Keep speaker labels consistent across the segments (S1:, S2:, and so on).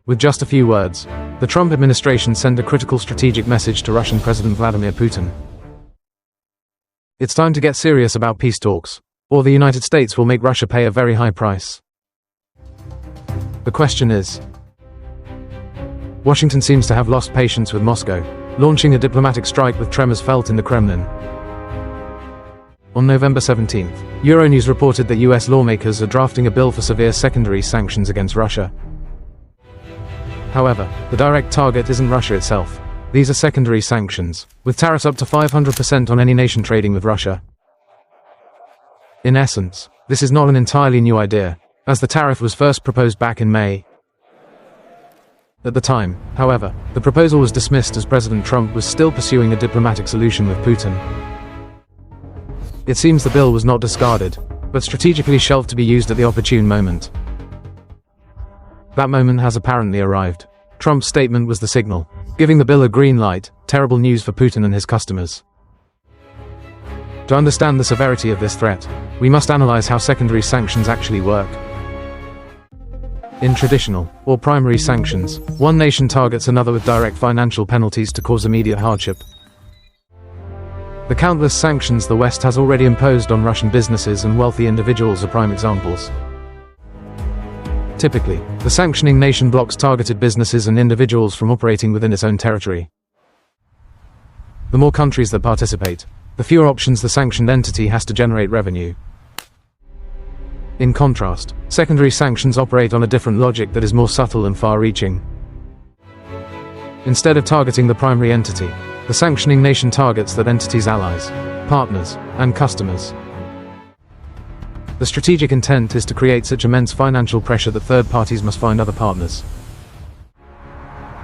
S1: With just a few words, the Trump administration sent a critical strategic message to Russian President Vladimir Putin. It's time to get serious about peace talks, or the United States will make Russia pay a very high price. The question is, Washington seems to have lost patience with Moscow, launching a diplomatic strike with tremors felt in the Kremlin. On November 17th, Euronews reported that US lawmakers are drafting a bill for severe secondary sanctions against Russia. However, the direct target isn't Russia itself. These are secondary sanctions, with tariffs up to 500% on any nation trading with Russia. In essence, this is not an entirely new idea, as the tariff was first proposed back in May. At the time, however, the proposal was dismissed as President Trump was still pursuing a diplomatic solution with Putin. It seems the bill was not discarded, but strategically shelved to be used at the opportune moment. That moment has apparently arrived. Trump's statement was the signal, giving the bill a green light. Terrible news for Putin and his customers. To understand the severity of this threat, we must analyze how secondary sanctions actually work. In traditional, or primary sanctions, one nation targets another with direct financial penalties to cause immediate hardship. The countless sanctions the West has already imposed on Russian businesses and wealthy individuals are prime examples. Typically, the sanctioning nation blocks targeted businesses and individuals from operating within its own territory. The more countries that participate, the fewer options the sanctioned entity has to generate revenue. In contrast, secondary sanctions operate on a different logic that is more subtle and far-reaching. Instead of targeting the primary entity, the sanctioning nation targets that entity's allies, partners, and customers. The strategic intent is to create such immense financial pressure that third parties must find other partners.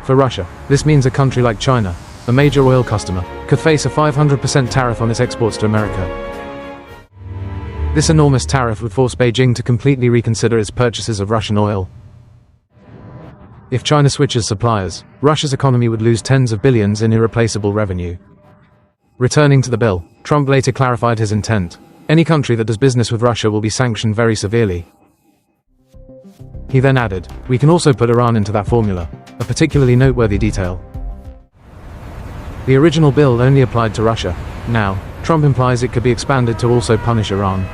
S1: For Russia, this means a country like China, a major oil customer, could face a 500% tariff on its exports to America. This enormous tariff would force Beijing to completely reconsider its purchases of Russian oil. If China switches suppliers, Russia's economy would lose tens of billions in irreplaceable revenue. Returning to the bill, Trump later clarified his intent. Any country that does business with Russia will be sanctioned very severely. He then added, "We can also put Iran into that formula," a particularly noteworthy detail. The original bill only applied to Russia. Now, Trump implies it could be expanded to also punish Iran.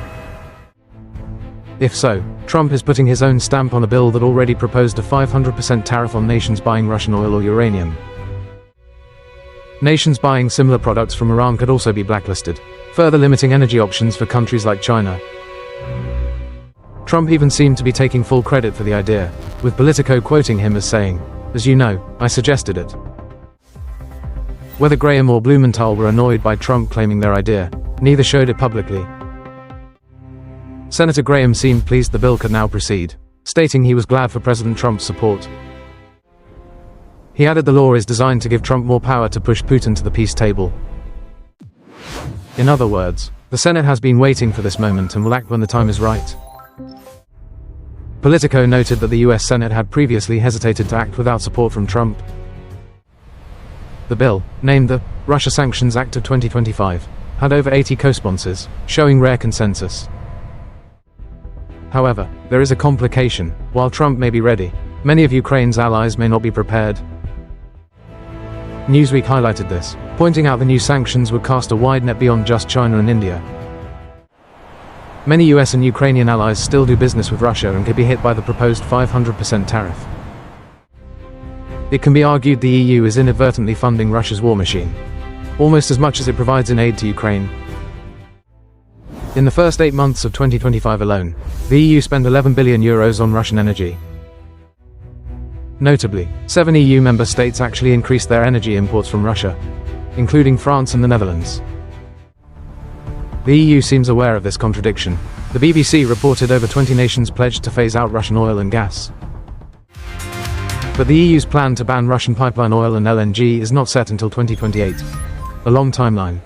S1: If so, Trump is putting his own stamp on a bill that already proposed a 500% tariff on nations buying Russian oil or uranium. Nations buying similar products from Iran could also be blacklisted, further limiting energy options for countries like China. Trump even seemed to be taking full credit for the idea, with Politico quoting him as saying, "As you know, I suggested it." Whether Graham or Blumenthal were annoyed by Trump claiming their idea, neither showed it publicly. Senator Graham seemed pleased the bill could now proceed, stating he was glad for President Trump's support. He added the law is designed to give Trump more power to push Putin to the peace table. In other words, the Senate has been waiting for this moment and will act when the time is right. Politico noted that the US Senate had previously hesitated to act without support from Trump. The bill, named the Russia Sanctions Act of 2025, had over 80 co-sponsors, showing rare consensus. However, there is a complication. While Trump may be ready, many of Ukraine's allies may not be prepared. Newsweek highlighted this, pointing out the new sanctions would cast a wide net beyond just China and India. Many US and Ukrainian allies still do business with Russia and could be hit by the proposed 500% tariff. It can be argued the EU is inadvertently funding Russia's war machine, almost as much as it provides in aid to Ukraine. In the first 8 months of 2025 alone, the EU spent €11 billion on Russian energy. Notably, 7 EU member states actually increased their energy imports from Russia, including France and the Netherlands. The EU seems aware of this contradiction. The BBC reported over 20 nations pledged to phase out Russian oil and gas. But the EU's plan to ban Russian pipeline oil and LNG is not set until 2028, a long timeline.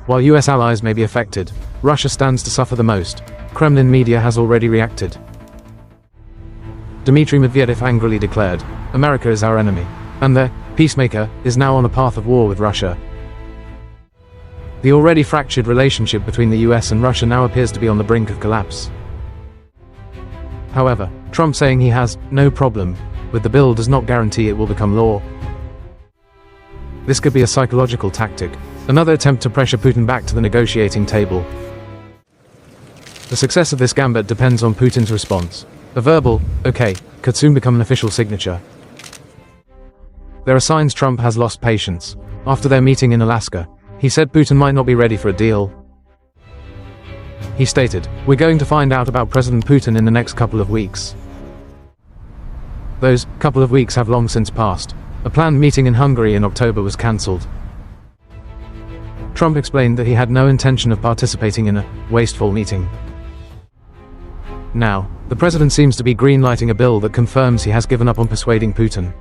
S1: While US allies may be affected, Russia stands to suffer the most. Kremlin media has already reacted. Dmitry Medvedev angrily declared, "America is our enemy," and the peacemaker is now on a path of war with Russia. The already fractured relationship between the US and Russia now appears to be on the brink of collapse. However, Trump saying he has no problem with the bill does not guarantee it will become law. This could be a psychological tactic, another attempt to pressure Putin back to the negotiating table. The success of this gambit depends on Putin's response. A verbal, okay, could soon become an official signature. There are signs Trump has lost patience. After their meeting in Alaska, he said Putin might not be ready for a deal. He stated, "We're going to find out about President Putin in the next couple of weeks." Those couple of weeks have long since passed. A planned meeting in Hungary in October was cancelled. Trump explained that he had no intention of participating in a wasteful meeting. Now, the president seems to be green-lighting a bill that confirms he has given up on persuading Putin.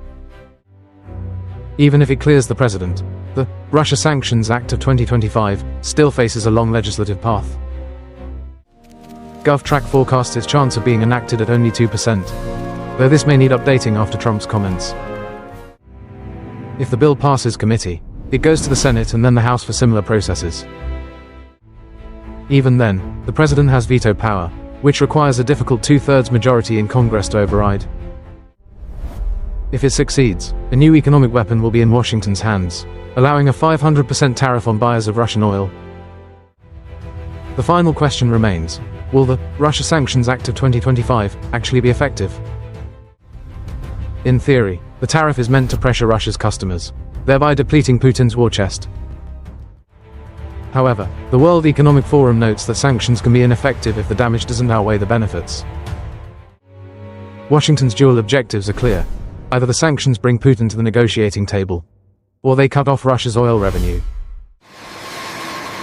S1: Even if it clears the president, the Russia Sanctions Act of 2025 still faces a long legislative path. GovTrack forecasts its chance of being enacted at only 2%, though this may need updating after Trump's comments. If the bill passes committee, it goes to the Senate and then the House for similar processes. Even then, the president has veto power, which requires a difficult 2/3 majority in Congress to override. If it succeeds, a new economic weapon will be in Washington's hands, allowing a 500% tariff on buyers of Russian oil. The final question remains, will the Russia Sanctions Act of 2025 actually be effective? In theory, the tariff is meant to pressure Russia's customers, thereby depleting Putin's war chest. However, the World Economic Forum notes that sanctions can be ineffective if the damage doesn't outweigh the benefits. Washington's dual objectives are clear. Either the sanctions bring Putin to the negotiating table, or they cut off Russia's oil revenue.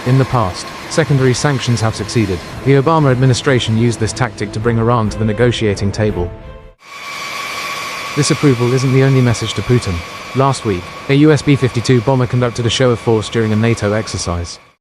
S1: In the past, secondary sanctions have succeeded. The Obama administration used this tactic to bring Iran to the negotiating table. This approval isn't the only message to Putin. Last week, a US B-52 bomber conducted a show of force during a NATO exercise.